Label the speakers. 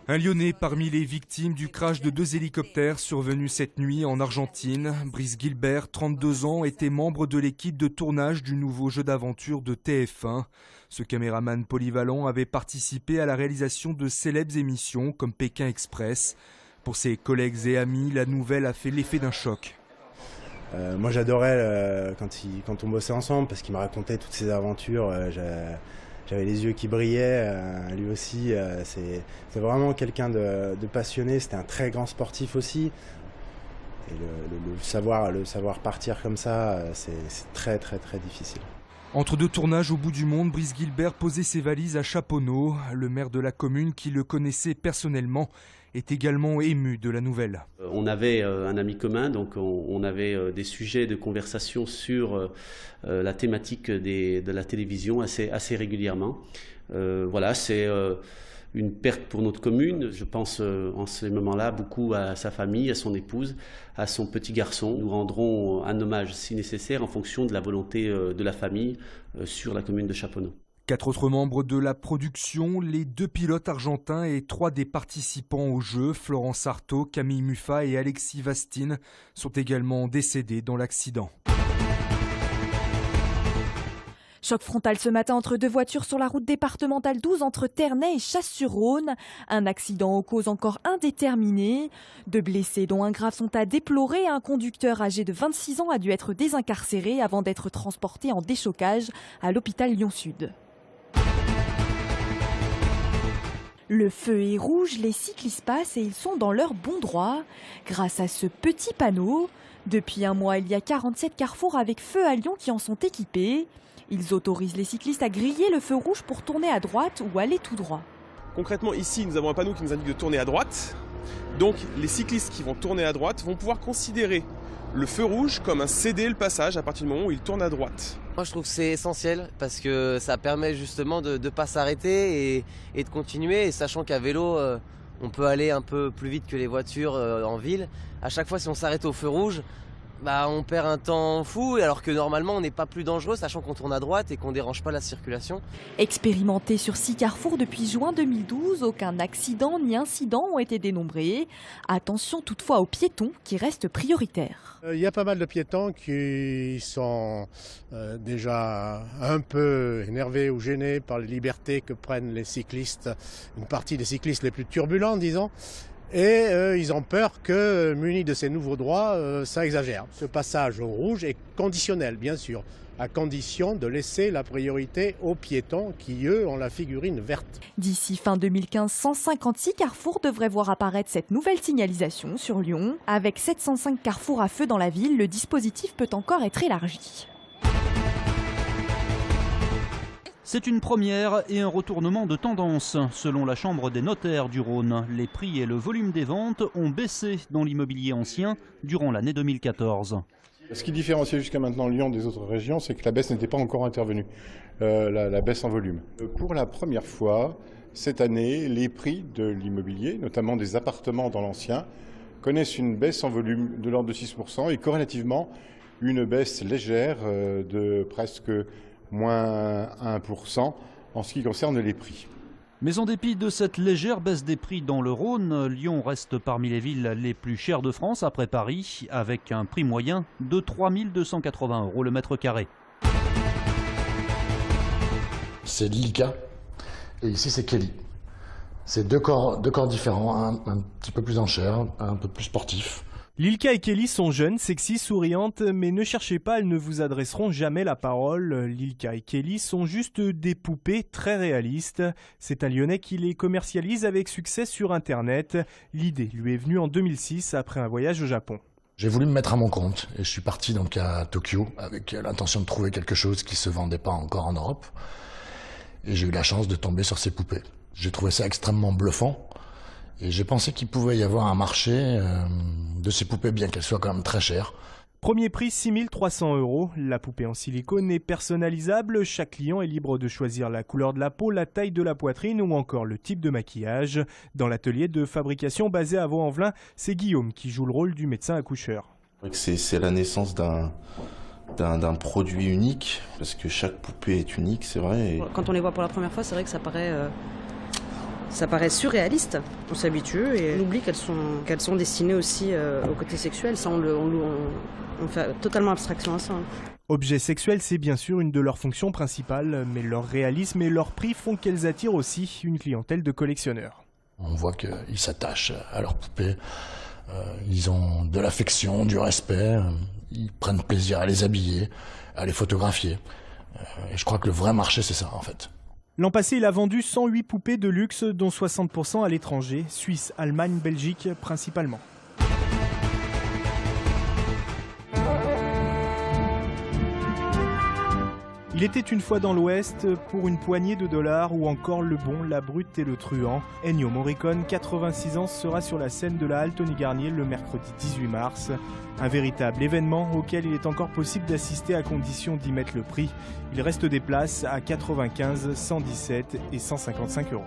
Speaker 1: Un Lyonnais parmi les victimes du crash de 2 hélicoptères survenus cette nuit en Argentine. Brice Gilbert, 32 ans, était membre de l'équipe de tournage du nouveau jeu d'aventure de TF1. Ce caméraman polyvalent avait participé à la réalisation de célèbres émissions comme Pékin Express. Pour ses collègues et amis, la nouvelle a fait l'effet d'un choc.
Speaker 2: Moi j'adorais quand on bossait ensemble parce qu'il me racontait toutes ses aventures. J'avais les yeux qui brillaient, lui aussi. C'est vraiment quelqu'un de passionné, c'était un très grand sportif aussi. Et le savoir partir comme ça, c'est très très très difficile.
Speaker 1: Entre deux tournages au bout du monde, Brice Gilbert posait ses valises à Chaponeau. Le maire de la commune, qui le connaissait personnellement, est également ému de la nouvelle.
Speaker 3: On avait un ami commun, donc on avait des sujets de conversation sur la thématique de la télévision assez régulièrement. Voilà, c'est une perte pour notre commune. Je pense en ces moments-là beaucoup à sa famille, à son épouse, à son petit garçon. Nous rendrons un hommage si nécessaire en fonction de la volonté de la famille sur la commune de Chaponeau.
Speaker 1: 4 autres membres de la production, les 2 pilotes argentins et 3 des participants au jeu, Florence Artaud, Camille Muffat et Alexis Vastine, sont également décédés dans l'accident.
Speaker 4: Choc frontal ce matin entre 2 voitures sur la route départementale 12 entre Ternay et Chasse-sur-Rhône. Un accident aux causes encore indéterminées. 2 blessés dont un grave sont à déplorer. Un conducteur âgé de 26 ans a dû être désincarcéré avant d'être transporté en déchocage à l'hôpital Lyon-Sud. Le feu est rouge, les cyclistes passent et ils sont dans leur bon droit. Grâce à ce petit panneau, depuis un mois, il y a 47 carrefours avec feu à Lyon qui en sont équipés. Ils autorisent les cyclistes à griller le feu rouge pour tourner à droite ou aller tout droit.
Speaker 5: Concrètement, ici, nous avons un panneau qui nous indique de tourner à droite. Donc, les cyclistes qui vont tourner à droite vont pouvoir considérer le feu rouge comme un céder le passage à partir du moment où ils tournent à droite.
Speaker 6: Moi je trouve que c'est essentiel parce que ça permet justement de ne pas s'arrêter et de continuer. Et sachant qu'à vélo, on peut aller un peu plus vite que les voitures en ville. À chaque fois si on s'arrête au feu rouge, on perd un temps fou alors que normalement on n'est pas plus dangereux sachant qu'on tourne à droite et qu'on ne dérange pas la circulation.
Speaker 4: Expérimenté sur 6 carrefours depuis juin 2012, aucun accident ni incident ont été dénombrés. Attention toutefois aux piétons qui restent prioritaires.
Speaker 7: Il y a pas mal de piétons qui sont déjà un peu énervés ou gênés par les libertés que prennent les cyclistes, une partie des cyclistes les plus turbulents disons. Et ils ont peur que, munis de ces nouveaux droits, ça exagère. Ce passage au rouge est conditionnel, bien sûr, à condition de laisser la priorité aux piétons qui, eux, ont la figurine verte.
Speaker 4: D'ici fin 2015, 156 carrefours devraient voir apparaître cette nouvelle signalisation sur Lyon. Avec 705 carrefours à feu dans la ville, le dispositif peut encore être élargi.
Speaker 8: C'est une première et un retournement de tendance. Selon la Chambre des notaires du Rhône, les prix et le volume des ventes ont baissé dans l'immobilier ancien durant l'année 2014.
Speaker 9: Ce qui différenciait jusqu'à maintenant Lyon des autres régions, c'est que la baisse n'était pas encore intervenue, la baisse en volume. Pour la première fois, cette année, les prix de l'immobilier, notamment des appartements dans l'ancien, connaissent une baisse en volume de l'ordre de 6% et corrélativement une baisse légère de presque moins 1% en ce qui concerne les prix.
Speaker 8: Mais en dépit de cette légère baisse des prix dans le Rhône, Lyon reste parmi les villes les plus chères de France après Paris, avec un prix moyen de 3 280 € le mètre carré.
Speaker 10: C'est Lilka et ici c'est Kelly. C'est deux corps différents, un petit peu plus en chair, un peu plus sportif.
Speaker 11: Lilka et Kelly sont jeunes, sexy, souriantes, mais ne cherchez pas, elles ne vous adresseront jamais la parole. Lilka et Kelly sont juste des poupées très réalistes. C'est un Lyonnais qui les commercialise avec succès sur Internet. L'idée lui est venue en 2006 après un voyage au Japon.
Speaker 10: J'ai voulu me mettre à mon compte et je suis parti donc à Tokyo avec l'intention de trouver quelque chose qui se vendait pas encore en Europe. Et j'ai eu la chance de tomber sur ces poupées. J'ai trouvé ça extrêmement bluffant. Et j'ai pensé qu'il pouvait y avoir un marché de ces poupées, bien qu'elles soient quand même très chères.
Speaker 11: Premier prix 6 300 €. La poupée en silicone est personnalisable. Chaque client est libre de choisir la couleur de la peau, la taille de la poitrine ou encore le type de maquillage. Dans l'atelier de fabrication basé à Vaux-en-Velin, c'est Guillaume qui joue le rôle du médecin accoucheur.
Speaker 12: C'est la naissance d'un produit unique, parce que chaque poupée est unique, c'est vrai.
Speaker 13: Quand on les voit pour la première fois, c'est vrai que ça paraît Ça paraît surréaliste, on s'habitue et on oublie qu'elles sont destinées aussi au côté sexuel. Ça, on fait totalement abstraction à ça.
Speaker 11: Objets sexuels, c'est bien sûr une de leurs fonctions principales, mais leur réalisme et leur prix font qu'elles attirent aussi une clientèle de collectionneurs.
Speaker 10: On voit qu'ils s'attachent à leurs poupées, ils ont de l'affection, du respect, ils prennent plaisir à les habiller, à les photographier. Et je crois que le vrai marché, c'est ça en fait.
Speaker 11: L'an passé, il a vendu 108 poupées de luxe, dont 60% à l'étranger, Suisse, Allemagne, Belgique principalement. Il était une fois dans l'Ouest pour une poignée de dollars ou encore le bon, la brute et le truand. Ennio Morricone, 86 ans, sera sur la scène de la Halle Tony Garnier le mercredi 18 mars. Un véritable événement auquel il est encore possible d'assister à condition d'y mettre le prix. Il reste des places à 95, 117 et 155 €.